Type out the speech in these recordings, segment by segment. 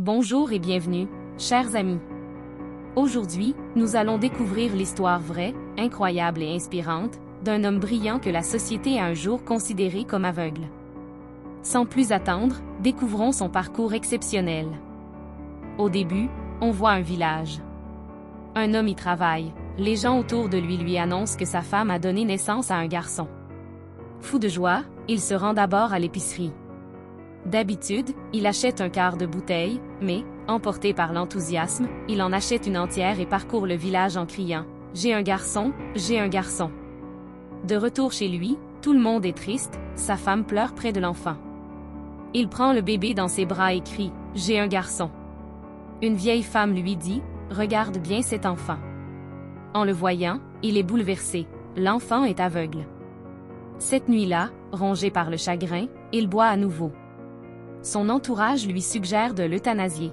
Bonjour et bienvenue, chers amis. Aujourd'hui, nous allons découvrir l'histoire vraie, incroyable et inspirante, d'un homme brillant que la société a un jour considéré comme aveugle. Sans plus attendre, découvrons son parcours exceptionnel. Au début, on voit un village. Un homme y travaille, les gens autour de lui annoncent que sa femme a donné naissance à un garçon. Fou de joie, il se rend d'abord à l'épicerie. D'habitude, il achète un quart de bouteille, mais, emporté par l'enthousiasme, il en achète une entière et parcourt le village en criant « J'ai un garçon, j'ai un garçon ». De retour chez lui, tout le monde est triste, sa femme pleure près de l'enfant. Il prend le bébé dans ses bras et crie « J'ai un garçon ». Une vieille femme lui dit « Regarde bien cet enfant ». En le voyant, il est bouleversé, l'enfant est aveugle. Cette nuit-là, rongé par le chagrin, il boit à nouveau. Son entourage lui suggère de l'euthanasier.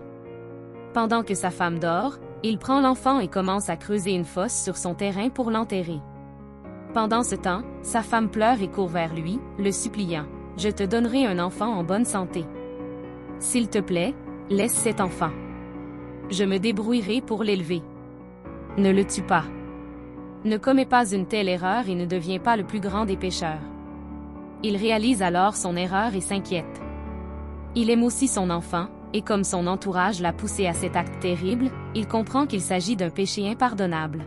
Pendant que sa femme dort, il prend l'enfant et commence à creuser une fosse sur son terrain pour l'enterrer. Pendant ce temps, sa femme pleure et court vers lui, le suppliant « Je te donnerai un enfant en bonne santé. S'il te plaît, laisse cet enfant. Je me débrouillerai pour l'élever. Ne le tue pas. Ne commets pas une telle erreur et ne deviens pas le plus grand des pécheurs. » Il réalise alors son erreur et s'inquiète. Il aime aussi son enfant, et comme son entourage l'a poussé à cet acte terrible, il comprend qu'il s'agit d'un péché impardonnable.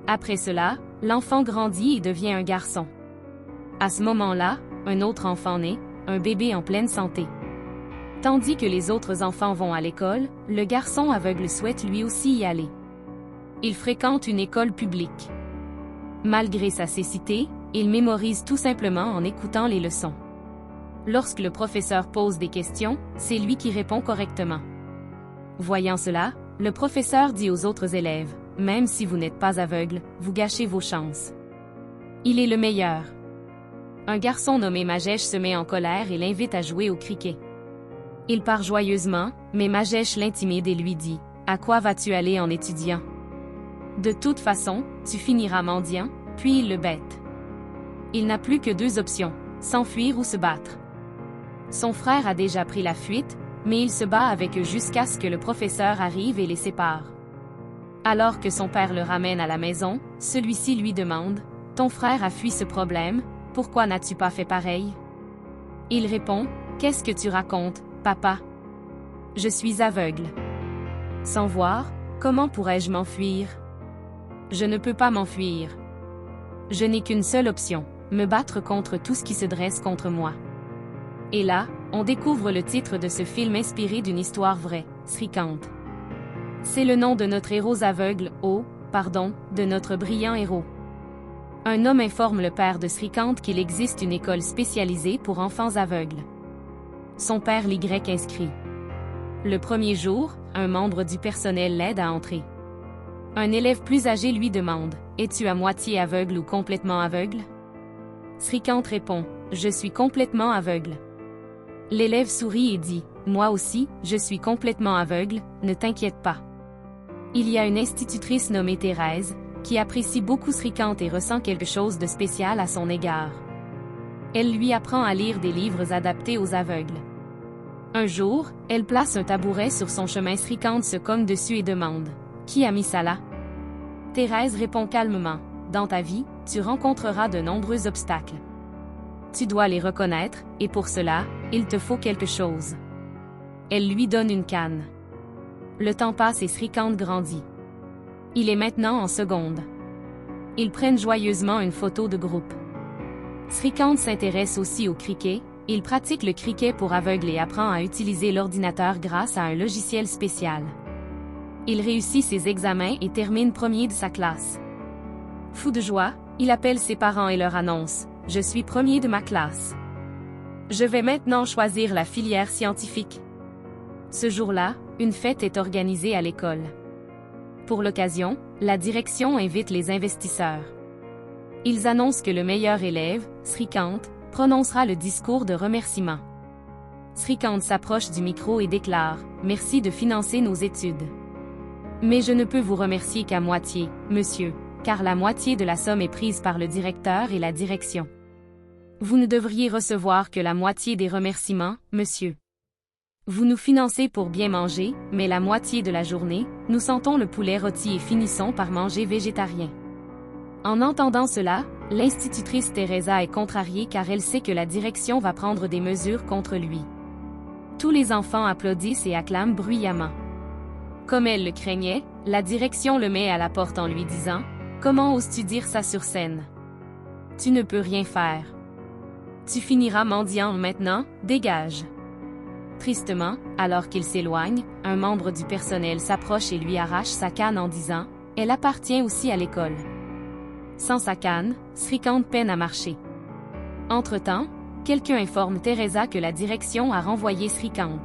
Après cela, l'enfant grandit et devient un garçon. À ce moment-là, un autre enfant naît, un bébé en pleine santé. Tandis que les autres enfants vont à l'école, le garçon aveugle souhaite lui aussi y aller. Il fréquente une école publique. Malgré sa cécité, il mémorise tout simplement en écoutant les leçons. Lorsque le professeur pose des questions, c'est lui qui répond correctement. Voyant cela, le professeur dit aux autres élèves, « Même si vous n'êtes pas aveugle, vous gâchez vos chances. Il est le meilleur. » Un garçon nommé Majesh se met en colère et l'invite à jouer au cricket. Il part joyeusement, mais Majesh l'intimide et lui dit, « À quoi vas-tu aller en étudiant? De toute façon, tu finiras mendiant, » puis il le bête. Il n'a plus que deux options, s'enfuir ou se battre. Son frère a déjà pris la fuite, mais il se bat avec eux jusqu'à ce que le professeur arrive et les sépare. Alors que son père le ramène à la maison, celui-ci lui demande « Ton frère a fui ce problème, pourquoi n'as-tu pas fait pareil ?» Il répond « Qu'est-ce que tu racontes, papa? Je suis aveugle. Sans voir, comment pourrais-je m'enfuir? Je ne peux pas m'enfuir. Je n'ai qu'une seule option, me battre contre tout ce qui se dresse contre moi. » Et là, on découvre le titre de ce film inspiré d'une histoire vraie, Srikant. C'est le nom de notre héros aveugle, de notre brillant héros. Un homme informe le père de Srikant qu'il existe une école spécialisée pour enfants aveugles. Son père l'y inscrit. Le premier jour, un membre du personnel l'aide à entrer. Un élève plus âgé lui demande « Es-tu à moitié aveugle ou complètement aveugle ?» Srikant répond « Je suis complètement aveugle. » L'élève sourit et dit « Moi aussi, je suis complètement aveugle, ne t'inquiète pas. » Il y a une institutrice nommée Thérèse, qui apprécie beaucoup Srikant et ressent quelque chose de spécial à son égard. Elle lui apprend à lire des livres adaptés aux aveugles. Un jour, elle place un tabouret sur son chemin. Srikant se cogne dessus et demande « Qui a mis ça là ?» Thérèse répond calmement « Dans ta vie, tu rencontreras de nombreux obstacles. Tu dois les reconnaître, et pour cela, il te faut quelque chose. » Elle lui donne une canne. Le temps passe et Srikant grandit. Il est maintenant en seconde. Ils prennent joyeusement une photo de groupe. Srikant s'intéresse aussi au cricket, il pratique le cricket pour aveugles et apprend à utiliser l'ordinateur grâce à un logiciel spécial. Il réussit ses examens et termine premier de sa classe. Fou de joie, il appelle ses parents et leur annonce « Je suis premier de ma classe. Je vais maintenant choisir la filière scientifique. » Ce jour-là, une fête est organisée à l'école. Pour l'occasion, la direction invite les investisseurs. Ils annoncent que le meilleur élève, Srikant, prononcera le discours de remerciement. Srikant s'approche du micro et déclare « Merci de financer nos études. Mais je ne peux vous remercier qu'à moitié, monsieur, car la moitié de la somme est prise par le directeur et la direction. Vous ne devriez recevoir que la moitié des remerciements, monsieur. Vous nous financez pour bien manger, mais la moitié de la journée, nous sentons le poulet rôti et finissons par manger végétarien. En entendant cela, l'institutrice Teresa est contrariée car elle sait que la direction va prendre des mesures contre lui. Tous les enfants applaudissent et acclament bruyamment. Comme elle le craignait, la direction le met à la porte en lui disant « Comment oses-tu dire ça sur scène? Tu ne peux rien faire. Tu finiras mendiant maintenant, dégage. » Tristement, alors qu'il s'éloigne, un membre du personnel s'approche et lui arrache sa canne en disant « Elle appartient aussi à l'école. » Sans sa canne, Srikant peine à marcher. Entre-temps, quelqu'un informe Teresa que la direction a renvoyé Srikant.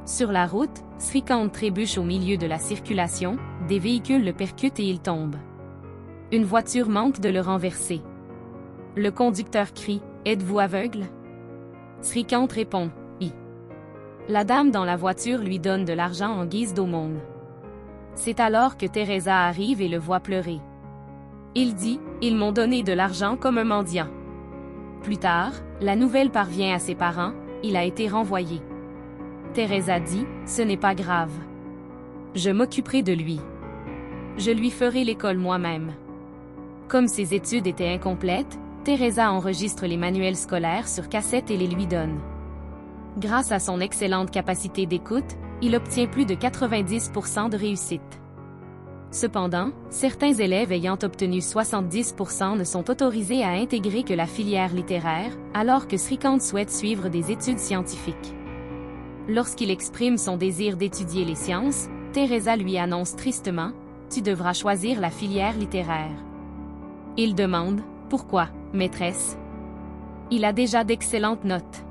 Sur la route, Srikant trébuche au milieu de la circulation, des véhicules le percutent et il tombe. Une voiture manque de le renverser. Le conducteur crie « Êtes-vous aveugle ?» Srikant répond « I ». La dame dans la voiture lui donne de l'argent en guise d'aumône. C'est alors que Teresa arrive et le voit pleurer. Il dit « Ils m'ont donné de l'argent comme un mendiant. » Plus tard, la nouvelle parvient à ses parents, il a été renvoyé. Teresa dit « Ce n'est pas grave. Je m'occuperai de lui. Je lui ferai l'école moi-même. » Comme ses études étaient incomplètes, Teresa enregistre les manuels scolaires sur cassette et les lui donne. Grâce à son excellente capacité d'écoute, il obtient plus de 90% de réussite. Cependant, certains élèves ayant obtenu 70% ne sont autorisés à intégrer que la filière littéraire, alors que Srikant souhaite suivre des études scientifiques. Lorsqu'il exprime son désir d'étudier les sciences, Teresa lui annonce tristement « Tu devras choisir la filière littéraire. » Il demande « Pourquoi, maîtresse? Il a déjà d'excellentes notes. »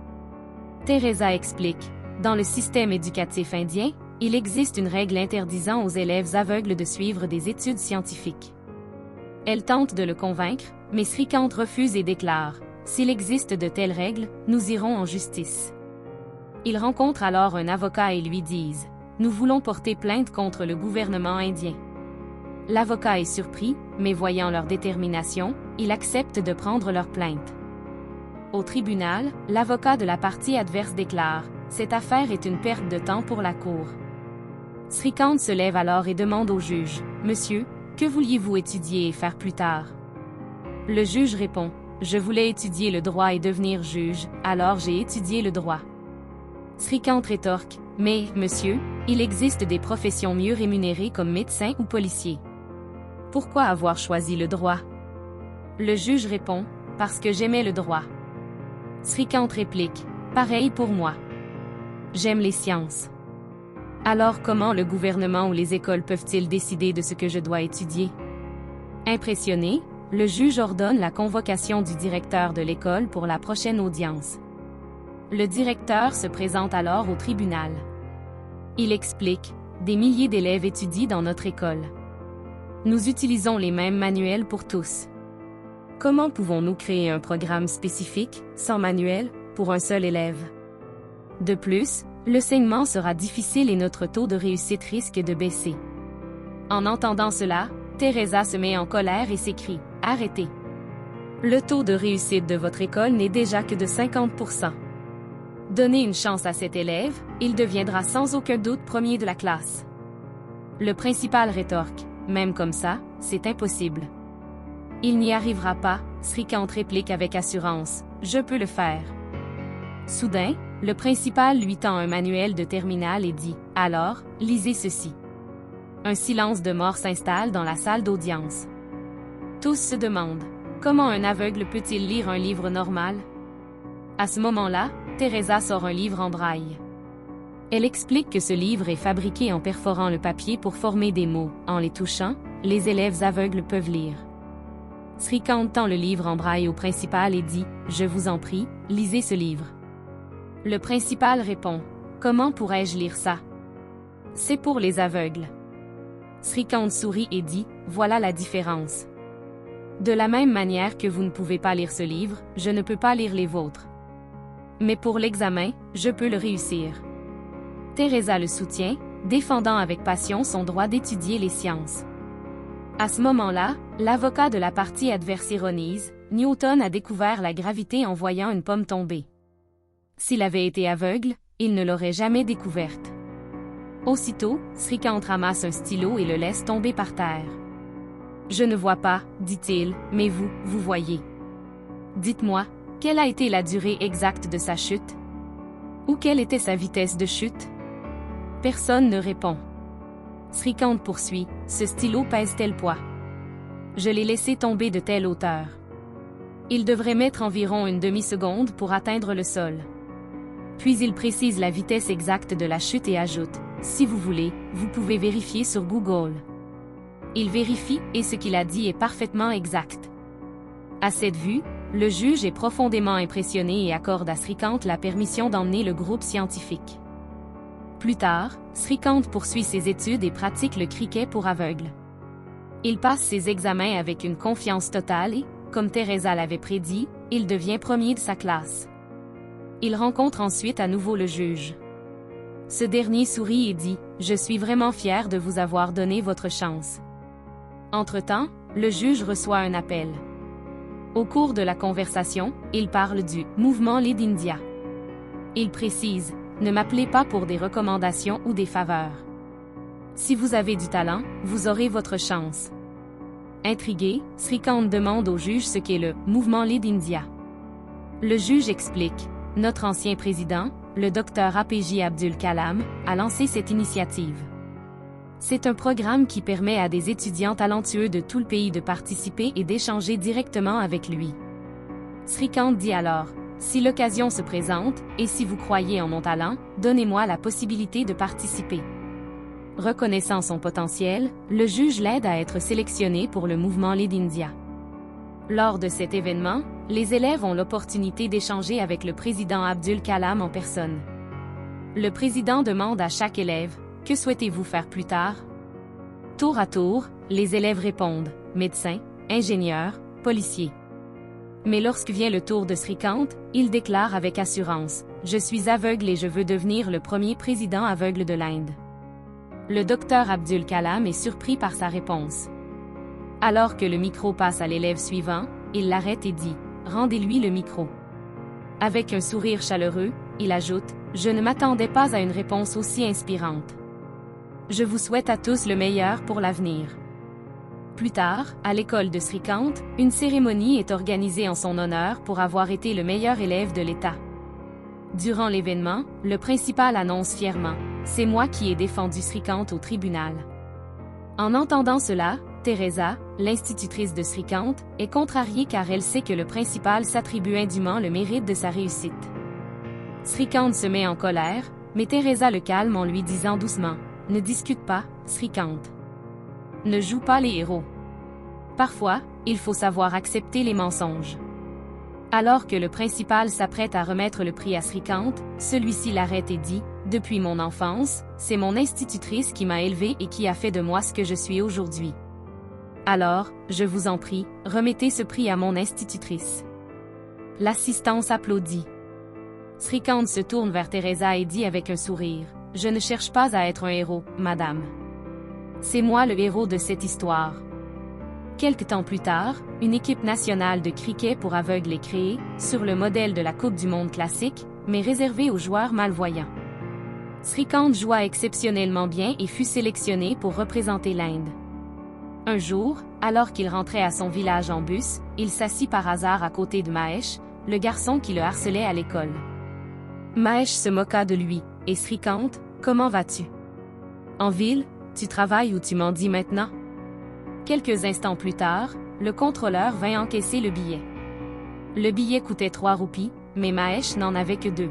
Teresa explique « Dans le système éducatif indien, il existe une règle interdisant aux élèves aveugles de suivre des études scientifiques. » Elle tente de le convaincre, mais Srikant refuse et déclare « S'il existe de telles règles, nous irons en justice. » Ils rencontrent alors un avocat et lui disent « Nous voulons porter plainte contre le gouvernement indien. » L'avocat est surpris, mais voyant leur détermination, il accepte de prendre leur plainte. Au tribunal, l'avocat de la partie adverse déclare « Cette affaire est une perte de temps pour la cour. » Srikant se lève alors et demande au juge « Monsieur, que vouliez-vous étudier et faire plus tard? » Le juge répond « Je voulais étudier le droit et devenir juge, alors j'ai étudié le droit. » Srikant rétorque « Mais, monsieur, il existe des professions mieux rémunérées comme médecin ou policier. Pourquoi avoir choisi le droit? » Le juge répond « Parce que j'aimais le droit. » Srikant réplique « Pareil pour moi. J'aime les sciences. Alors comment le gouvernement ou les écoles peuvent-ils décider de ce que je dois étudier? » Impressionné, le juge ordonne la convocation du directeur de l'école pour la prochaine audience. Le directeur se présente alors au tribunal. Il explique « Des milliers d'élèves étudient dans notre école. Nous utilisons les mêmes manuels pour tous. Comment pouvons-nous créer un programme spécifique, sans manuel, pour un seul élève? De plus, l'enseignement sera difficile et notre taux de réussite risque de baisser. » En entendant cela, Teresa se met en colère et s'écrie « Arrêtez! Le taux de réussite de votre école n'est déjà que de 50%. Donnez une chance à cet élève, il deviendra sans aucun doute premier de la classe. » Le principal rétorque « Même comme ça, c'est impossible. » « Il n'y arrivera pas, » Srikant réplique avec assurance, « Je peux le faire. » Soudain, le principal lui tend un manuel de terminale et dit « Alors, lisez ceci. » Un silence de mort s'installe dans la salle d'audience. Tous se demandent « Comment un aveugle peut-il lire un livre normal? » À ce moment-là, Teresa sort un livre en braille. Elle explique que ce livre est fabriqué en perforant le papier pour former des mots. En les touchant, les élèves aveugles peuvent lire. Srikant tend le livre en braille au principal et dit « Je vous en prie, lisez ce livre. » Le principal répond « Comment pourrais-je lire ça? C'est pour les aveugles. » Srikant sourit et dit « Voilà la différence. De la même manière que vous ne pouvez pas lire ce livre, je ne peux pas lire les vôtres. Mais pour l'examen, je peux le réussir. » Teresa le soutient, défendant avec passion son droit d'étudier les sciences. À ce moment-là, l'avocat de la partie adverse ironise, Newton a découvert la gravité en voyant une pomme tomber. S'il avait été aveugle, il ne l'aurait jamais découverte. Aussitôt, Srikant ramasse un stylo et le laisse tomber par terre. « Je ne vois pas, dit-il, mais vous voyez. Dites-moi, quelle a été la durée exacte de sa chute? Ou quelle était sa vitesse de chute? » Personne ne répond. Srikant poursuit, « Ce stylo pèse tel poids. Je l'ai laissé tomber de telle hauteur. Il devrait mettre environ une demi-seconde pour atteindre le sol. » Puis il précise la vitesse exacte de la chute et ajoute, « Si vous voulez, vous pouvez vérifier sur Google. » Il vérifie et ce qu'il a dit est parfaitement exact. À cette vue, le juge est profondément impressionné et accorde à Srikant la permission d'emmener le groupe scientifique. Plus tard, Srikant poursuit ses études et pratique le cricket pour aveugles. Il passe ses examens avec une confiance totale et, comme Teresa l'avait prédit, il devient premier de sa classe. Il rencontre ensuite à nouveau le juge. Ce dernier sourit et dit, « Je suis vraiment fier de vous avoir donné votre chance. » Entre-temps, le juge reçoit un appel. Au cours de la conversation, il parle du « mouvement Lead India ». Il précise, « Ne m'appelez pas pour des recommandations ou des faveurs. Si vous avez du talent, vous aurez votre chance. » Intrigué, Srikant demande au juge ce qu'est le « mouvement Lead India ». Le juge explique, « Notre ancien président, le Dr APJ Abdul Kalam, a lancé cette initiative. C'est un programme qui permet à des étudiants talentueux de tout le pays de participer et d'échanger directement avec lui. » Srikant dit alors, « Si l'occasion se présente, et si vous croyez en mon talent, donnez-moi la possibilité de participer. » Reconnaissant son potentiel, le juge l'aide à être sélectionné pour le mouvement Lead India. Lors de cet événement, les élèves ont l'opportunité d'échanger avec le président Abdul Kalam en personne. Le président demande à chaque élève, « Que souhaitez-vous faire plus tard? » Tour à tour, les élèves répondent, « Médecin, ingénieur, policier. » Mais lorsque vient le tour de Srikant, il déclare avec assurance, « Je suis aveugle et je veux devenir le premier président aveugle de l'Inde. » Le docteur Abdul Kalam est surpris par sa réponse. Alors que le micro passe à l'élève suivant, il l'arrête et dit, « Rendez-lui le micro. » Avec un sourire chaleureux, il ajoute, « Je ne m'attendais pas à une réponse aussi inspirante. Je vous souhaite à tous le meilleur pour l'avenir. » Plus tard, à l'école de Srikant, une cérémonie est organisée en son honneur pour avoir été le meilleur élève de l'État. Durant l'événement, le principal annonce fièrement, « C'est moi qui ai défendu Srikant au tribunal. » En entendant cela, Teresa, l'institutrice de Srikant, est contrariée car elle sait que le principal s'attribue indûment le mérite de sa réussite. Srikant se met en colère, mais Teresa le calme en lui disant doucement, « Ne discute pas, Srikant. Ne joue pas les héros. Parfois, il faut savoir accepter les mensonges. » Alors que le principal s'apprête à remettre le prix à Srikant, celui-ci l'arrête et dit, « Depuis mon enfance, c'est mon institutrice qui m'a élevé et qui a fait de moi ce que je suis aujourd'hui. Alors, je vous en prie, remettez ce prix à mon institutrice. » L'assistance applaudit. Srikant se tourne vers Teresa et dit avec un sourire, « Je ne cherche pas à être un héros, madame. C'est moi le héros de cette histoire. » Quelque temps plus tard, une équipe nationale de cricket pour aveugles est créée, sur le modèle de la Coupe du Monde classique, mais réservée aux joueurs malvoyants. Srikant joua exceptionnellement bien et fut sélectionné pour représenter l'Inde. Un jour, alors qu'il rentrait à son village en bus, il s'assit par hasard à côté de Mahesh, le garçon qui le harcelait à l'école. Mahesh se moqua de lui, et Srikant, « Comment vas-tu? En ville, tu travailles ou tu mendis maintenant? » Quelques instants plus tard, le contrôleur vint encaisser le billet. Le billet coûtait 3 roupies, mais Mahesh n'en avait que 2.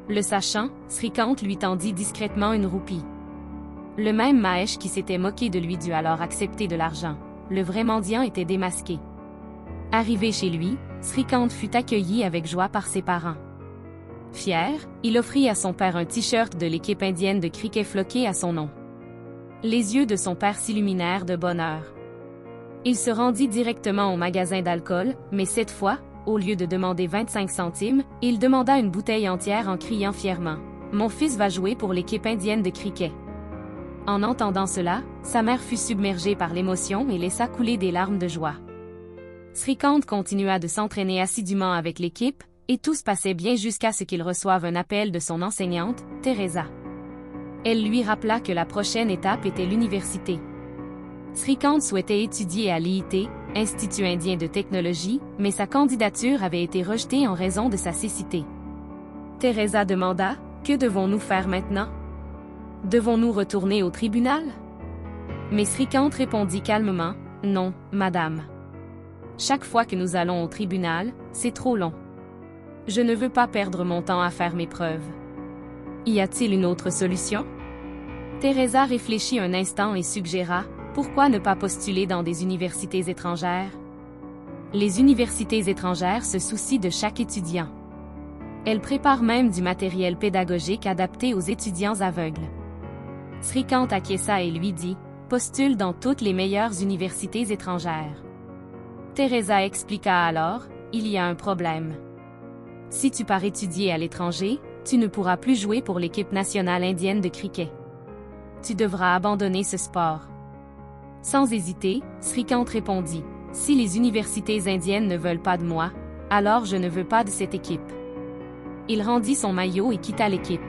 Le sachant, Srikant lui tendit discrètement une roupie. Le même Mahesh qui s'était moqué de lui dut alors accepter de l'argent. Le vrai mendiant était démasqué. Arrivé chez lui, Srikant fut accueilli avec joie par ses parents. Fier, il offrit à son père un t-shirt de l'équipe indienne de cricket floqué à son nom. Les yeux de son père s'illuminèrent de bonheur. Il se rendit directement au magasin d'alcool, mais cette fois, au lieu de demander 25 centimes, il demanda une bouteille entière en criant fièrement, « Mon fils va jouer pour l'équipe indienne de cricket. » En entendant cela, sa mère fut submergée par l'émotion et laissa couler des larmes de joie. Srikant continua de s'entraîner assidûment avec l'équipe, Et tout se passait bien jusqu'à ce qu'il reçoive un appel de son enseignante, Teresa. Elle lui rappela que la prochaine étape était l'université. Srikant souhaitait étudier à l'IIT, Institut indien de technologie, mais sa candidature avait été rejetée en raison de sa cécité. Teresa demanda, « Que devons-nous faire maintenant? Devons-nous retourner au tribunal? » Mais Srikant répondit calmement, « Non, madame. Chaque fois que nous allons au tribunal, c'est trop long. Je ne veux pas perdre mon temps à faire mes preuves. Y a-t-il une autre solution? » Teresa réfléchit un instant et suggéra, « Pourquoi ne pas postuler dans des universités étrangères? Les universités étrangères se soucient de chaque étudiant. Elles préparent même du matériel pédagogique adapté aux étudiants aveugles. » Srikant acquiesça et lui dit, « Postule dans toutes les meilleures universités étrangères. » Teresa expliqua alors, « Il y a un problème. Si tu pars étudier à l'étranger, tu ne pourras plus jouer pour l'équipe nationale indienne de cricket. Tu devras abandonner ce sport. » Sans hésiter, Srikant répondit, « Si les universités indiennes ne veulent pas de moi, alors je ne veux pas de cette équipe. » Il rendit son maillot et quitta l'équipe.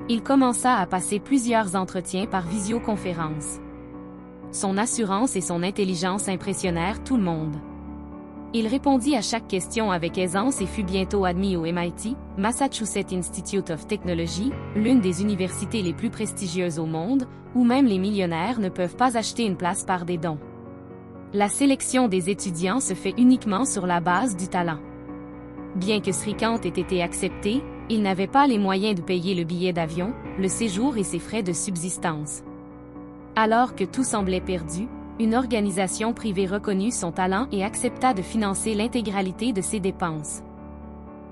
Il commença à passer plusieurs entretiens par visioconférence. Son assurance et son intelligence impressionnèrent tout le monde. Il répondit à chaque question avec aisance et fut bientôt admis au MIT, Massachusetts Institute of Technology, l'une des universités les plus prestigieuses au monde, où même les millionnaires ne peuvent pas acheter une place par des dons. La sélection des étudiants se fait uniquement sur la base du talent. Bien que Srikant ait été accepté, il n'avait pas les moyens de payer le billet d'avion, le séjour et ses frais de subsistance. Alors que tout semblait perdu, une organisation privée reconnut son talent et accepta de financer l'intégralité de ses dépenses.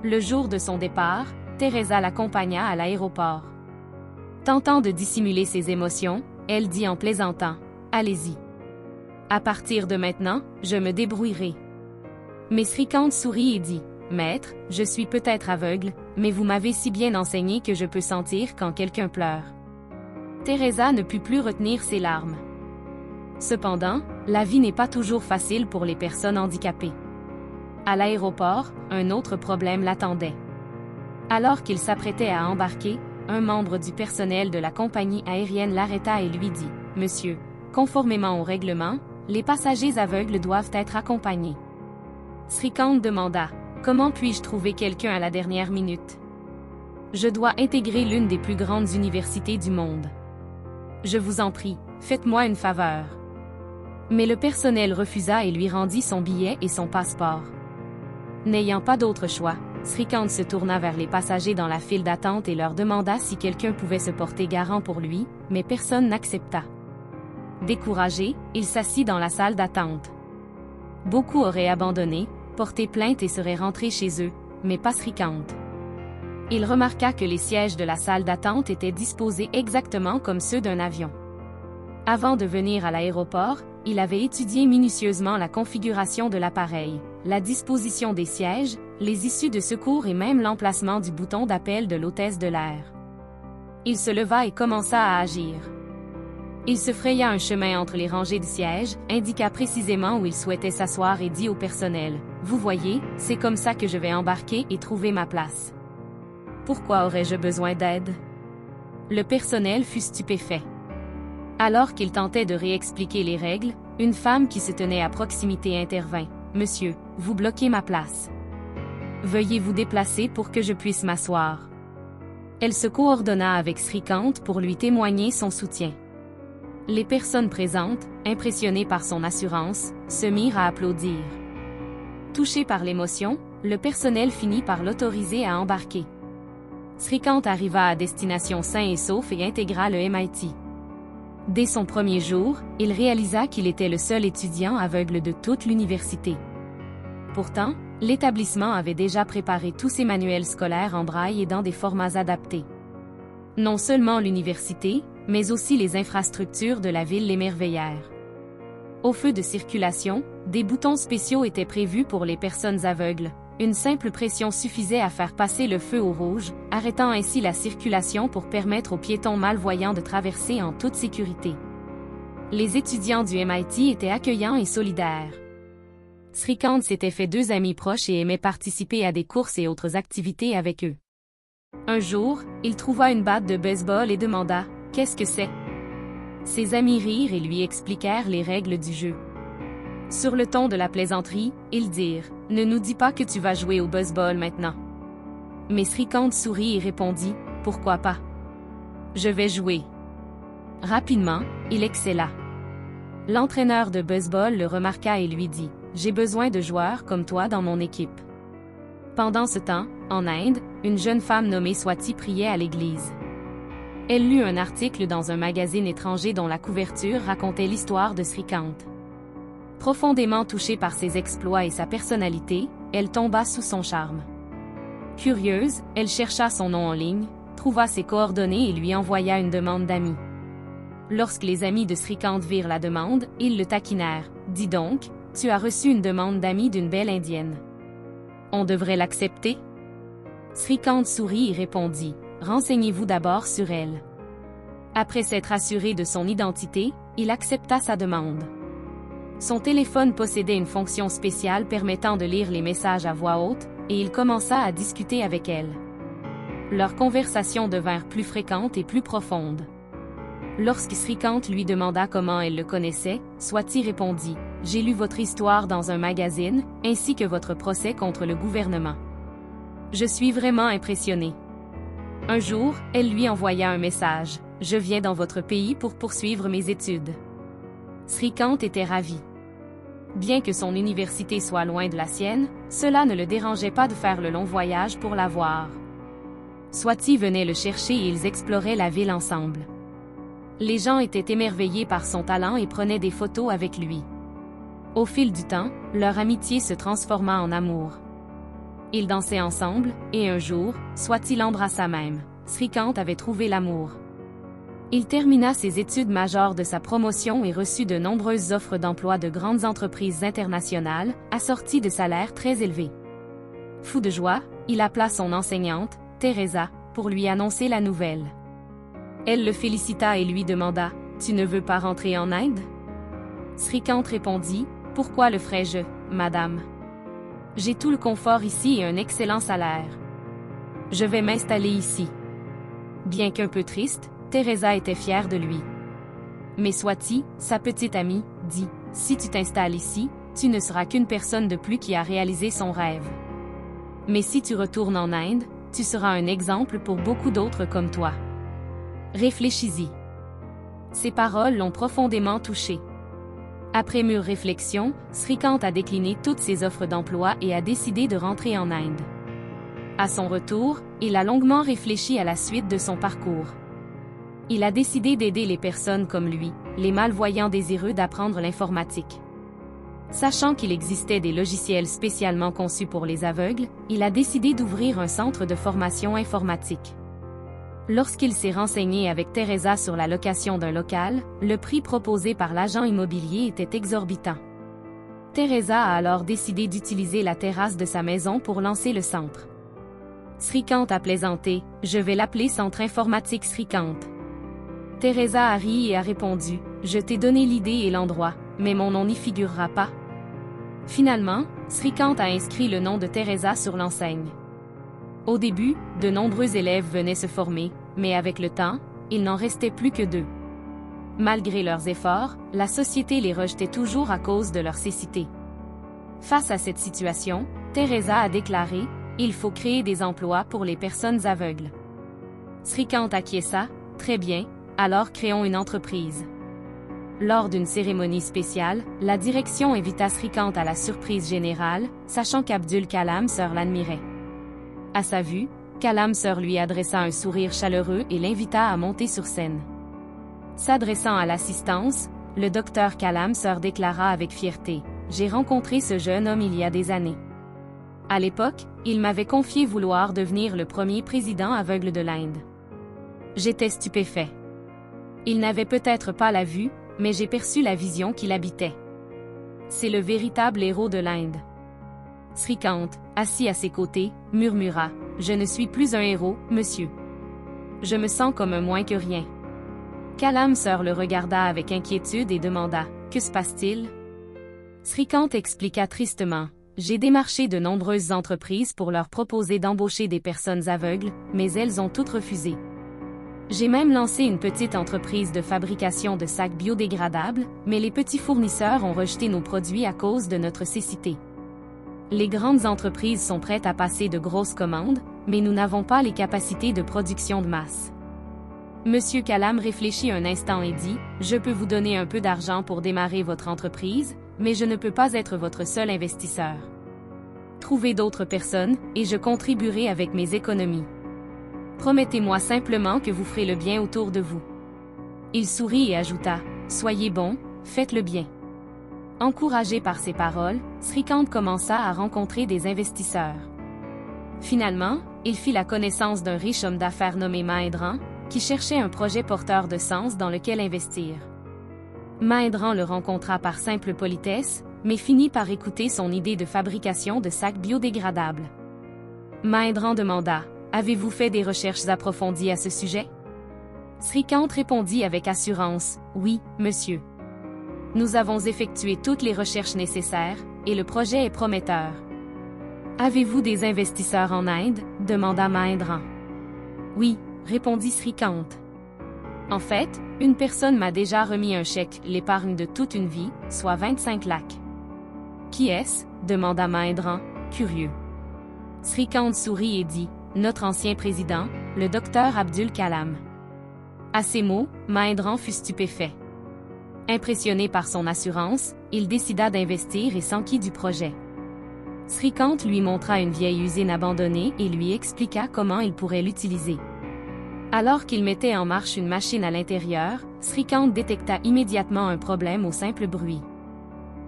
Le jour de son départ, Teresa l'accompagna à l'aéroport. Tentant de dissimuler ses émotions, elle dit en plaisantant, « Allez-y. À partir de maintenant, je me débrouillerai. » Mais Srikant sourit et dit, « Maître, je suis peut-être aveugle, mais vous m'avez si bien enseigné que je peux sentir quand quelqu'un pleure. » Teresa ne put plus retenir ses larmes. Cependant, la vie n'est pas toujours facile pour les personnes handicapées. À l'aéroport, un autre problème l'attendait. Alors qu'il s'apprêtait à embarquer, un membre du personnel de la compagnie aérienne l'arrêta et lui dit, « Monsieur, conformément au règlement, les passagers aveugles doivent être accompagnés. » Srikant demanda, « Comment puis-je trouver quelqu'un à la dernière minute? Je dois intégrer l'une des plus grandes universités du monde. Je vous en prie, faites-moi une faveur. » Mais le personnel refusa et lui rendit son billet et son passeport. N'ayant pas d'autre choix, Srikant se tourna vers les passagers dans la file d'attente et leur demanda si quelqu'un pouvait se porter garant pour lui, mais personne n'accepta. Découragé, il s'assit dans la salle d'attente. Beaucoup auraient abandonné, porté plainte et seraient rentrés chez eux, mais pas Srikant. Il remarqua que les sièges de la salle d'attente étaient disposés exactement comme ceux d'un avion. Avant de venir à l'aéroport, il avait étudié minutieusement la configuration de l'appareil, la disposition des sièges, les issues de secours et même l'emplacement du bouton d'appel de l'hôtesse de l'air. Il se leva et commença à agir. Il se fraya un chemin entre les rangées de sièges, indiqua précisément où il souhaitait s'asseoir et dit au personnel, « Vous voyez, c'est comme ça que je vais embarquer et trouver ma place. Pourquoi aurais-je besoin d'aide? » Le personnel fut stupéfait. Alors qu'il tentait de réexpliquer les règles, une femme qui se tenait à proximité intervint. « Monsieur, vous bloquez ma place. Veuillez vous déplacer pour que je puisse m'asseoir. » Elle se coordonna avec Srikant pour lui témoigner son soutien. Les personnes présentes, impressionnées par son assurance, se mirent à applaudir. Touché par l'émotion, le personnel finit par l'autoriser à embarquer. Srikant arriva à destination sain et sauf et intégra le MIT. Dès son premier jour, il réalisa qu'il était le seul étudiant aveugle de toute l'université. Pourtant, l'établissement avait déjà préparé tous ses manuels scolaires en braille et dans des formats adaptés. Non seulement l'université, mais aussi les infrastructures de la ville l'émerveillèrent. Au feu de circulation, des boutons spéciaux étaient prévus pour les personnes aveugles. Une simple pression suffisait à faire passer le feu au rouge, arrêtant ainsi la circulation pour permettre aux piétons malvoyants de traverser en toute sécurité. Les étudiants du MIT étaient accueillants et solidaires. Srikant s'était fait 2 amis proches et aimait participer à des courses et autres activités avec eux. Un jour, il trouva une batte de baseball et demanda « Qu'est-ce que c'est ?» Ses amis rirent et lui expliquèrent les règles du jeu. Sur le ton de la plaisanterie, ils dirent « Ne nous dis pas que tu vas jouer au baseball maintenant. » Mais Srikant sourit et répondit « Pourquoi pas? Je vais jouer. » Rapidement, il excella. L'entraîneur de baseball le remarqua et lui dit « J'ai besoin de joueurs comme toi dans mon équipe. » Pendant ce temps, en Inde, une jeune femme nommée Swati priait à l'église. Elle lut un article dans un magazine étranger dont la couverture racontait l'histoire de Srikant. Profondément touchée par ses exploits et sa personnalité, elle tomba sous son charme. Curieuse, elle chercha son nom en ligne, trouva ses coordonnées et lui envoya une demande d'amis. Lorsque les amis de Srikant virent la demande, ils le taquinèrent. « Dis donc, tu as reçu une demande d'amis d'une belle indienne. On devrait l'accepter ?» Srikant sourit et répondit « Renseignez-vous d'abord sur elle. » Après s'être assuré de son identité, il accepta sa demande. Son téléphone possédait une fonction spéciale permettant de lire les messages à voix haute, et il commença à discuter avec elle. Leurs conversations devinrent plus fréquentes et plus profondes. Lorsque Srikant lui demanda comment elle le connaissait, Swati répondit « J'ai lu votre histoire dans un magazine, ainsi que votre procès contre le gouvernement. Je suis vraiment impressionnée. » Un jour, elle lui envoya un message « Je viens dans votre pays pour poursuivre mes études. » Srikant était ravi. Bien que son université soit loin de la sienne, cela ne le dérangeait pas de faire le long voyage pour la voir. Swati venait le chercher et ils exploraient la ville ensemble. Les gens étaient émerveillés par son talent et prenaient des photos avec lui. Au fil du temps, leur amitié se transforma en amour. Ils dansaient ensemble, et un jour, Swati l'embrassa même. Srikant avait trouvé l'amour. Il termina ses études majeures de sa promotion et reçut de nombreuses offres d'emploi de grandes entreprises internationales, assorties de salaires très élevés. Fou de joie, il appela son enseignante, Teresa, pour lui annoncer la nouvelle. Elle le félicita et lui demanda « Tu ne veux pas rentrer en Inde ?» Srikant répondit « Pourquoi le ferais-je, madame? J'ai tout le confort ici et un excellent salaire. Je vais m'installer ici. » Bien qu'un peu triste, Teresa était fière de lui. Mais Swati, sa petite amie, dit « Si tu t'installes ici, tu ne seras qu'une personne de plus qui a réalisé son rêve. Mais si tu retournes en Inde, tu seras un exemple pour beaucoup d'autres comme toi. Réfléchis-y. » Ces paroles l'ont profondément touché. Après mûre réflexion, Srikant a décliné toutes ses offres d'emploi et a décidé de rentrer en Inde. À son retour, il a longuement réfléchi à la suite de son parcours. Il a décidé d'aider les personnes comme lui, les malvoyants désireux d'apprendre l'informatique. Sachant qu'il existait des logiciels spécialement conçus pour les aveugles, il a décidé d'ouvrir un centre de formation informatique. Lorsqu'il s'est renseigné avec Teresa sur la location d'un local, le prix proposé par l'agent immobilier était exorbitant. Teresa a alors décidé d'utiliser la terrasse de sa maison pour lancer le centre. Srikant a plaisanté, « Je vais l'appeler Centre informatique Srikant. » Teresa a ri et a répondu, « Je t'ai donné l'idée et l'endroit, mais mon nom n'y figurera pas. » Finalement, Srikant a inscrit le nom de Teresa sur l'enseigne. Au début, de nombreux élèves venaient se former, mais avec le temps, il n'en restait plus que 2. Malgré leurs efforts, la société les rejetait toujours à cause de leur cécité. Face à cette situation, Teresa a déclaré « Il faut créer des emplois pour les personnes aveugles. » Srikant acquiesça « Très bien, alors créons une entreprise. » Lors d'une cérémonie spéciale, la direction invita Srikant à la surprise générale, sachant qu'Abdul Kalam Sir l'admirait. À sa vue, Kalam Sir lui adressa un sourire chaleureux et l'invita à monter sur scène. S'adressant à l'assistance, le docteur Kalam Sir déclara avec fierté « J'ai rencontré ce jeune homme il y a des années. À l'époque, il m'avait confié vouloir devenir le premier président aveugle de l'Inde. J'étais stupéfait. Il n'avait peut-être pas la vue, mais j'ai perçu la vision qui l'habitait. C'est le véritable héros de l'Inde. » Srikant, assis à ses côtés, murmura « Je ne suis plus un héros, monsieur. Je me sens comme un moins que rien. » Kalam Sir le regarda avec inquiétude et demanda « Que se passe-t-il » Srikant expliqua tristement. J'ai démarché de nombreuses entreprises pour leur proposer d'embaucher des personnes aveugles, mais elles ont toutes refusé. J'ai même lancé une petite entreprise de fabrication de sacs biodégradables, mais les petits fournisseurs ont rejeté nos produits à cause de notre cécité. Les grandes entreprises sont prêtes à passer de grosses commandes, mais nous n'avons pas les capacités de production de masse. Monsieur Kalam réfléchit un instant et dit, « Je peux vous donner un peu d'argent pour démarrer votre entreprise, mais je ne peux pas être votre seul investisseur. Trouvez d'autres personnes, et je contribuerai avec mes économies. Promettez-moi simplement que vous ferez le bien autour de vous. » Il sourit et ajouta, « Soyez bon, faites le bien. » Encouragé par ces paroles, Srikant commença à rencontrer des investisseurs. Finalement, il fit la connaissance d'un riche homme d'affaires nommé Mahendran, qui cherchait un projet porteur de sens dans lequel investir. Mahendran le rencontra par simple politesse, mais finit par écouter son idée de fabrication de sacs biodégradables. Mahendran demanda, « Avez-vous fait des recherches approfondies à ce sujet? » Srikant répondit avec assurance, « Oui, monsieur. Nous avons effectué toutes les recherches nécessaires, et le projet est prometteur. » « Avez-vous des investisseurs en Inde? » demanda Mahendran. « Oui, » répondit Srikant. « En fait, une personne m'a déjà remis un chèque, l'épargne de toute une vie, soit 25 lakhs. »« Qui est-ce? » demanda Mahendran, curieux. Srikant sourit et dit, « Notre ancien président, le docteur Abdul Kalam. » À ces mots, Mahendran fut stupéfait. Impressionné par son assurance, il décida d'investir et s'enquit du projet. Srikant lui montra une vieille usine abandonnée et lui expliqua comment il pourrait l'utiliser. Alors qu'il mettait en marche une machine à l'intérieur, Srikant détecta immédiatement un problème au simple bruit.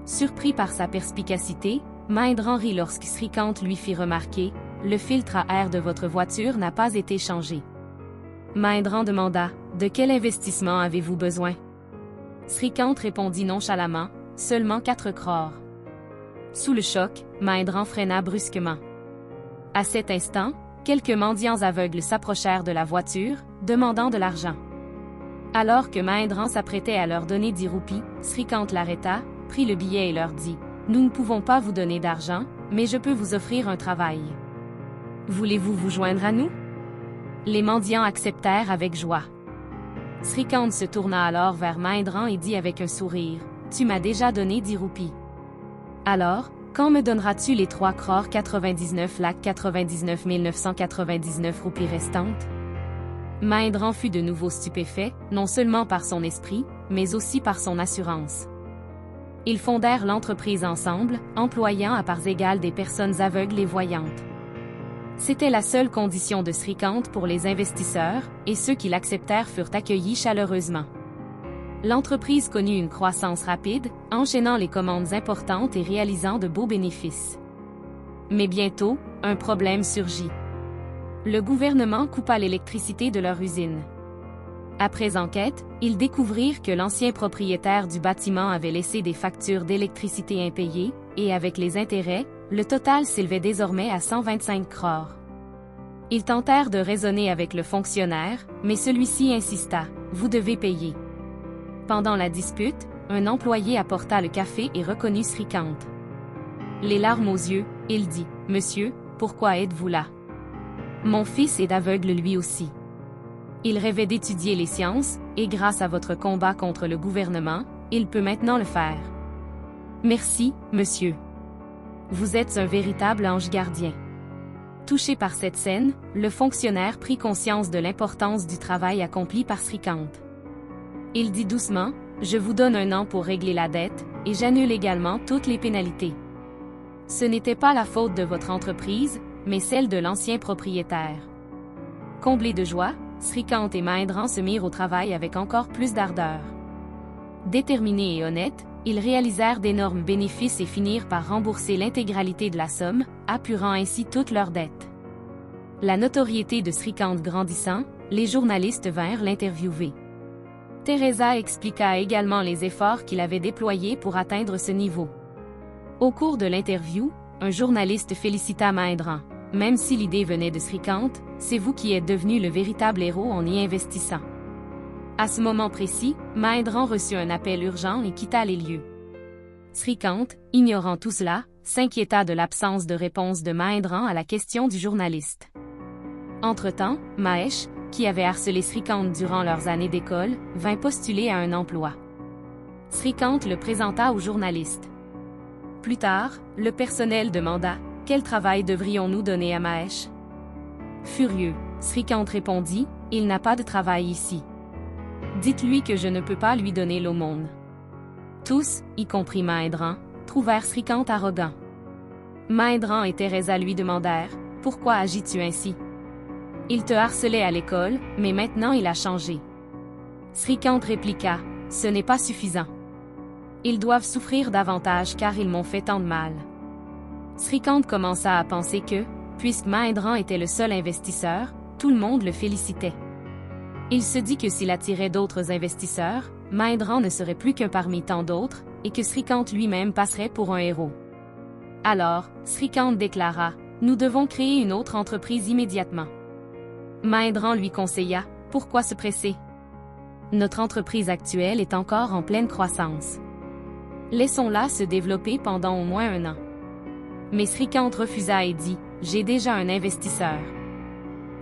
Surpris par sa perspicacité, Mahendran rit lorsque Srikant lui fit remarquer « Le filtre à air de votre voiture n'a pas été changé. » Mahendran demanda « De quel investissement avez-vous besoin? » Srikant répondit nonchalamment « Seulement 4 crores. » Sous le choc, Mahendran freina brusquement. À cet instant, quelques mendiants aveugles s'approchèrent de la voiture, demandant de l'argent. Alors que Mahendran s'apprêtait à leur donner 10 roupies, Srikant l'arrêta, prit le billet et leur dit « Nous ne pouvons pas vous donner d'argent, mais je peux vous offrir un travail. Voulez-vous vous joindre à nous? » Les mendiants acceptèrent avec joie. Srikant se tourna alors vers Mahendran et dit avec un sourire « Tu m'as déjà donné 10 roupies. Alors, quand me donneras-tu les 3 crores 99 lakhs 99 999 roupies restantes? » Mahendran fut de nouveau stupéfait, non seulement par son esprit, mais aussi par son assurance. Ils fondèrent l'entreprise ensemble, employant à parts égales des personnes aveugles et voyantes. C'était la seule condition de Srikant pour les investisseurs, et ceux qui l'acceptèrent furent accueillis chaleureusement. L'entreprise connut une croissance rapide, enchaînant les commandes importantes et réalisant de beaux bénéfices. Mais bientôt, un problème surgit. Le gouvernement coupa l'électricité de leur usine. Après enquête, ils découvrirent que l'ancien propriétaire du bâtiment avait laissé des factures d'électricité impayées, et avec les intérêts, le total s'élevait désormais à 125 crores. Ils tentèrent de raisonner avec le fonctionnaire, mais celui-ci insista, « Vous devez payer. » Pendant la dispute, un employé apporta le café et reconnut Srikant. Les larmes aux yeux, il dit, « Monsieur, pourquoi êtes-vous là? Mon fils est aveugle lui aussi. Il rêvait d'étudier les sciences, et grâce à votre combat contre le gouvernement, il peut maintenant le faire. Merci, monsieur. Vous êtes un véritable ange gardien. » Touché par cette scène, le fonctionnaire prit conscience de l'importance du travail accompli par Srikant. Il dit doucement, « Je vous donne 1 an pour régler la dette, et j'annule également toutes les pénalités. Ce n'était pas la faute de votre entreprise, mais celle de l'ancien propriétaire. » Comblés de joie, Srikant et Mahendran se mirent au travail avec encore plus d'ardeur. Déterminés et honnêtes, ils réalisèrent d'énormes bénéfices et finirent par rembourser l'intégralité de la somme, apurant ainsi toutes leurs dettes. La notoriété de Srikant grandissant, les journalistes vinrent l'interviewer. Teresa expliqua également les efforts qu'il avait déployés pour atteindre ce niveau. Au cours de l'interview, un journaliste félicita Mahendran. « Même si l'idée venait de Srikant, c'est vous qui êtes devenu le véritable héros en y investissant. » À ce moment précis, Mahendran reçut un appel urgent et quitta les lieux. Srikant, ignorant tout cela, s'inquiéta de l'absence de réponse de Mahendran à la question du journaliste. Entre-temps, Mahesh, qui avait harcelé Srikant durant leurs années d'école, vint postuler à un emploi. Srikant le présenta au journaliste. Plus tard, le personnel demanda « Quel travail devrions-nous donner à Mahesh ?» Furieux, Srikant répondit « Il n'a pas de travail ici. Dites-lui que je ne peux pas lui donner l'aumône. » Tous, y compris Mahendran, trouvèrent Srikant arrogant. Mahendran et Teresa lui demandèrent « Pourquoi agis-tu ainsi ?» Il te harcelait à l'école, mais maintenant il a changé. Srikant répliqua « Ce n'est pas suffisant. Ils doivent souffrir davantage car ils m'ont fait tant de mal. » Srikant commença à penser que, puisque Mahendran était le seul investisseur, tout le monde le félicitait. Il se dit que s'il attirait d'autres investisseurs, Mahendran ne serait plus qu'un parmi tant d'autres, et que Srikant lui-même passerait pour un héros. Alors, Srikant déclara « Nous devons créer une autre entreprise immédiatement. » Mahendran lui conseilla « Pourquoi se presser? Notre entreprise actuelle est encore en pleine croissance. Laissons-la se développer pendant au moins 1 an. » Mais Srikant refusa et dit « J'ai déjà un investisseur. »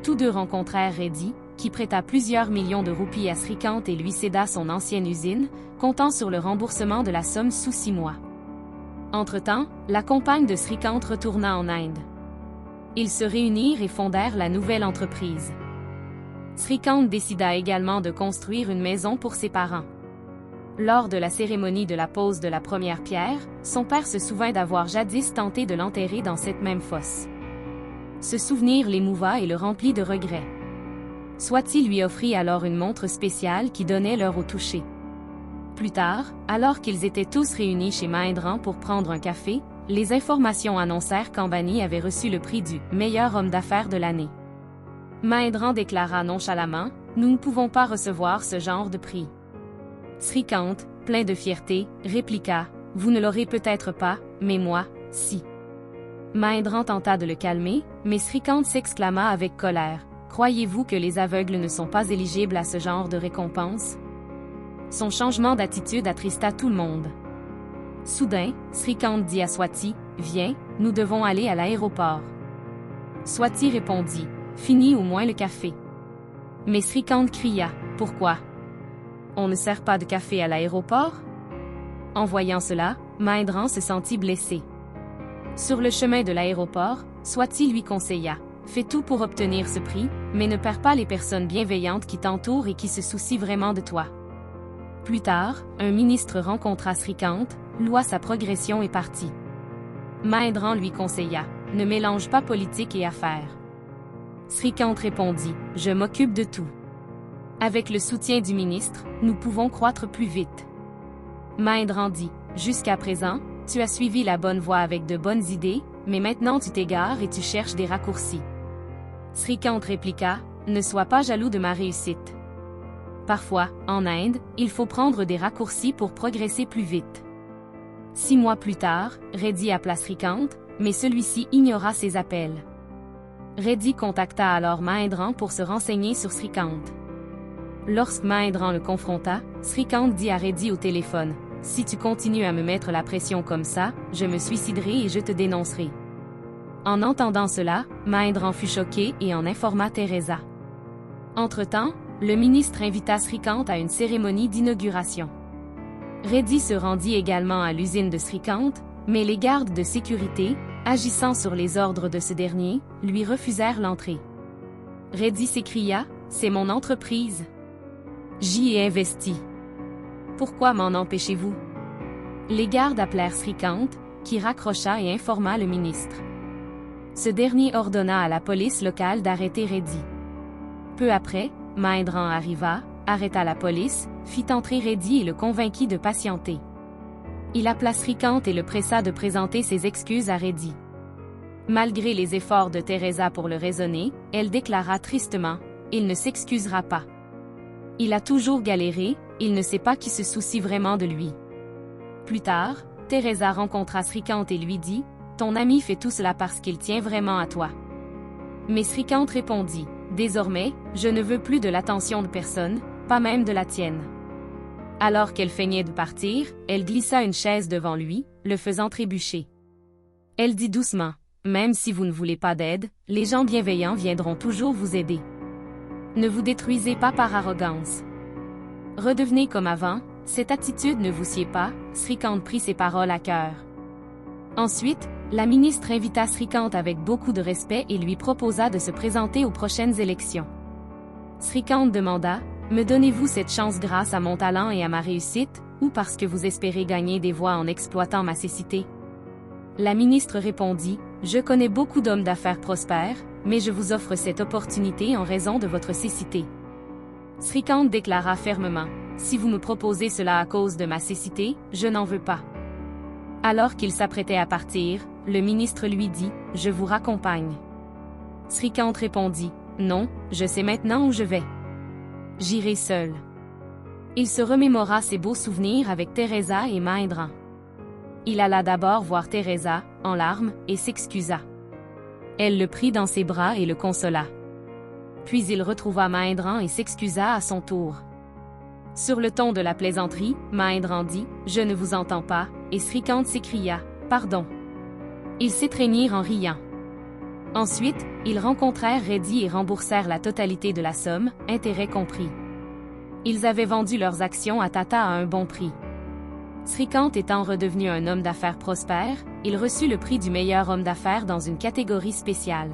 Tous deux rencontrèrent Reddy, qui prêta plusieurs millions de roupies à Srikant et lui céda son ancienne usine, comptant sur le remboursement de la somme sous 6 mois. Entre-temps, la compagne de Srikant retourna en Inde. Ils se réunirent et fondèrent la nouvelle entreprise. Srikant décida également de construire une maison pour ses parents. Lors de la cérémonie de la pose de la première pierre, son père se souvint d'avoir jadis tenté de l'enterrer dans cette même fosse. Ce souvenir l'émouva et le remplit de regrets. Swati lui offrit alors une montre spéciale qui donnait l'heure au toucher. Plus tard, alors qu'ils étaient tous réunis chez Mahendran pour prendre un café, les informations annoncèrent qu'Ambani avait reçu le prix du « meilleur homme d'affaires de l'année ». Mahendran déclara nonchalamment « Nous ne pouvons pas recevoir ce genre de prix. » Srikant, plein de fierté, répliqua « Vous ne l'aurez peut-être pas, mais moi, si. » Mahendran tenta de le calmer, mais Srikant s'exclama avec colère « Croyez-vous que les aveugles ne sont pas éligibles à ce genre de récompense? » Son changement d'attitude attrista tout le monde. Soudain, Srikant dit à Swati « Viens, nous devons aller à l'aéroport. » Swati répondit « Finis au moins le café. » Mais Srikant cria « Pourquoi? On ne sert pas de café à l'aéroport? » En voyant cela, Mahendran se sentit blessé. Sur le chemin de l'aéroport, Swati lui conseilla « Fais tout pour obtenir ce prix, mais ne perds pas les personnes bienveillantes qui t'entourent et qui se soucient vraiment de toi. » Plus tard, un ministre rencontra Srikant, loua sa progression et partit. Mahendran lui conseilla « Ne mélange pas politique et affaires. » Srikant répondit « Je m'occupe de tout. Avec le soutien du ministre, nous pouvons croître plus vite. » Mahendran dit « Jusqu'à présent, tu as suivi la bonne voie avec de bonnes idées, mais maintenant tu t'égares et tu cherches des raccourcis. » Srikant répliqua « Ne sois pas jaloux de ma réussite. Parfois, en Inde, il faut prendre des raccourcis pour progresser plus vite. » 6 mois plus tard, Reddy appela Srikant, mais celui-ci ignora ses appels. Reddy contacta alors Mahendran pour se renseigner sur Srikant. Lorsque Mahendran le confronta, Srikant dit à Reddy au téléphone « Si tu continues à me mettre la pression comme ça, je me suiciderai et je te dénoncerai. » En entendant cela, Mahendran fut choqué et en informa Teresa. Entre-temps, le ministre invita Srikant à une cérémonie d'inauguration. Reddy se rendit également à l'usine de Srikant, mais les gardes de sécurité, agissant sur les ordres de ce dernier, lui refusèrent l'entrée. Reddy s'écria « C'est mon entreprise. J'y ai investi. Pourquoi m'en empêchez-vous? » Les gardes appelèrent Srikant, qui raccrocha et informa le ministre. Ce dernier ordonna à la police locale d'arrêter Reddy. Peu après, Mahendran arriva, arrêta la police, fit entrer Reddy et le convainquit de patienter. Il appela Srikant et le pressa de présenter ses excuses à Reddy. Malgré les efforts de Teresa pour le raisonner, elle déclara tristement « Il ne s'excusera pas. Il a toujours galéré, il ne sait pas qui se soucie vraiment de lui. » Plus tard, Teresa rencontra Srikant et lui dit « Ton ami fait tout cela parce qu'il tient vraiment à toi. » Mais Srikant répondit « Désormais, je ne veux plus de l'attention de personne, pas même de la tienne. » Alors qu'elle feignait de partir, elle glissa une chaise devant lui, le faisant trébucher. Elle dit doucement, « Même si vous ne voulez pas d'aide, les gens bienveillants viendront toujours vous aider. Ne vous détruisez pas par arrogance. Redevenez comme avant, cette attitude ne vous sied pas. » Srikant prit ses paroles à cœur. Ensuite, la ministre invita Srikant avec beaucoup de respect et lui proposa de se présenter aux prochaines élections. Srikant demanda, « Me donnez-vous cette chance grâce à mon talent et à ma réussite, ou parce que vous espérez gagner des voix en exploitant ma cécité? » La ministre répondit, « Je connais beaucoup d'hommes d'affaires prospères, mais je vous offre cette opportunité en raison de votre cécité. » Srikant déclara fermement, « Si vous me proposez cela à cause de ma cécité, je n'en veux pas. » Alors qu'il s'apprêtait à partir, le ministre lui dit, « Je vous raccompagne. » Srikant répondit, « Non, je sais maintenant où je vais. J'irai seul. » Il se remémora ses beaux souvenirs avec Teresa et Mahendran. Il alla d'abord voir Teresa, en larmes, et s'excusa. Elle le prit dans ses bras et le consola. Puis il retrouva Mahendran et s'excusa à son tour. Sur le ton de la plaisanterie, Mahendran dit, « Je ne vous entends pas », et Srikant s'écria, « Pardon. » Ils s'étreignirent en riant. Ensuite, ils rencontrèrent Reddy et remboursèrent la totalité de la somme, intérêts compris. Ils avaient vendu leurs actions à Tata à un bon prix. Srikant étant redevenu un homme d'affaires prospère, il reçut le prix du meilleur homme d'affaires dans une catégorie spéciale.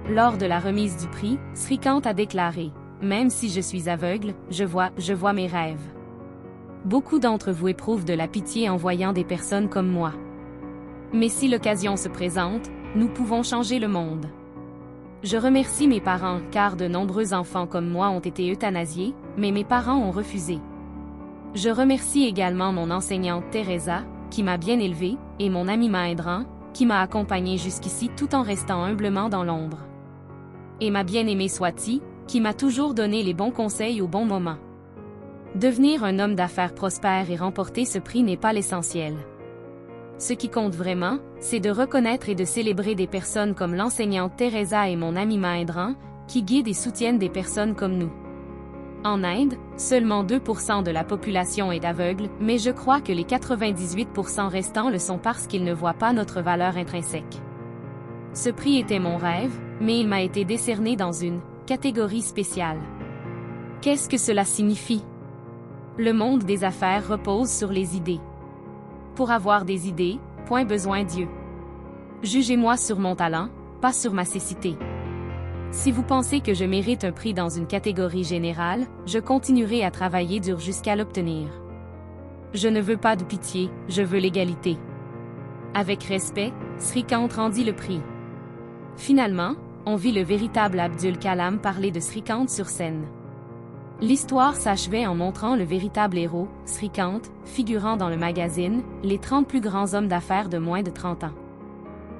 Lors de la remise du prix, Srikant a déclaré, « Même si je suis aveugle, je vois mes rêves. Beaucoup d'entre vous éprouvent de la pitié en voyant des personnes comme moi. Mais si l'occasion se présente, nous pouvons changer le monde. Je remercie mes parents car de nombreux enfants comme moi ont été euthanasiés, mais mes parents ont refusé. Je remercie également mon enseignante Teresa, qui m'a bien élevée, et mon ami Mahendran, qui m'a accompagné jusqu'ici tout en restant humblement dans l'ombre. Et ma bien-aimée Swati, qui m'a toujours donné les bons conseils au bon moment. Devenir un homme d'affaires prospère et remporter ce prix n'est pas l'essentiel. Ce qui compte vraiment, c'est de reconnaître et de célébrer des personnes comme l'enseignante Teresa et mon ami Mahendran, qui guident et soutiennent des personnes comme nous. En Inde, seulement 2% de la population est aveugle, mais je crois que les 98% restants le sont parce qu'ils ne voient pas notre valeur intrinsèque. Ce prix était mon rêve, mais il m'a été décerné dans une catégorie spéciale. Qu'est-ce que cela signifie? Le monde des affaires repose sur les idées. Pour avoir des idées, point besoin Dieu. Jugez-moi sur mon talent, pas sur ma cécité. Si vous pensez que je mérite un prix dans une catégorie générale, je continuerai à travailler dur jusqu'à l'obtenir. Je ne veux pas de pitié, je veux l'égalité. Avec respect, Srikant rendit le prix. Finalement, on vit le véritable Abdul Kalam parler de Srikant sur scène. L'histoire s'achevait en montrant le véritable héros, Srikant, figurant dans le magazine « Les 30 plus grands hommes d'affaires de moins de 30 ans ».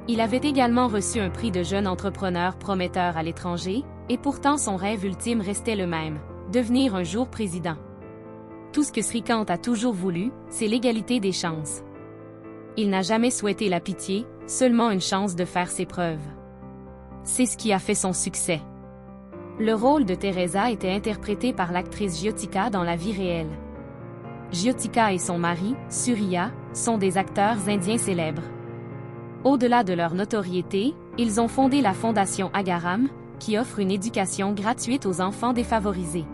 Il avait également reçu un prix de jeune entrepreneur prometteur à l'étranger, et pourtant son rêve ultime restait le même, devenir un jour président. Tout ce que Srikant a toujours voulu, c'est l'égalité des chances. Il n'a jamais souhaité la pitié, seulement une chance de faire ses preuves. C'est ce qui a fait son succès. Le rôle de Teresa était interprété par l'actrice Jyotika dans la vie réelle. Jyotika et son mari, Suriya, sont des acteurs indiens célèbres. Au-delà de leur notoriété, ils ont fondé la fondation Agaram, qui offre une éducation gratuite aux enfants défavorisés.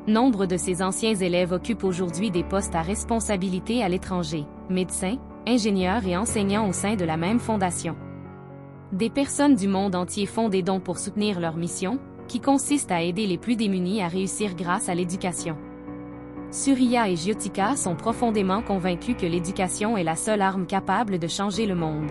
Nombre de ces anciens élèves occupent aujourd'hui des postes à responsabilité à l'étranger, médecins, ingénieurs et enseignants au sein de la même fondation. Des personnes du monde entier font des dons pour soutenir leur mission, qui consiste à aider les plus démunis à réussir grâce à l'éducation. Suriya et Jyotika sont profondément convaincus que l'éducation est la seule arme capable de changer le monde.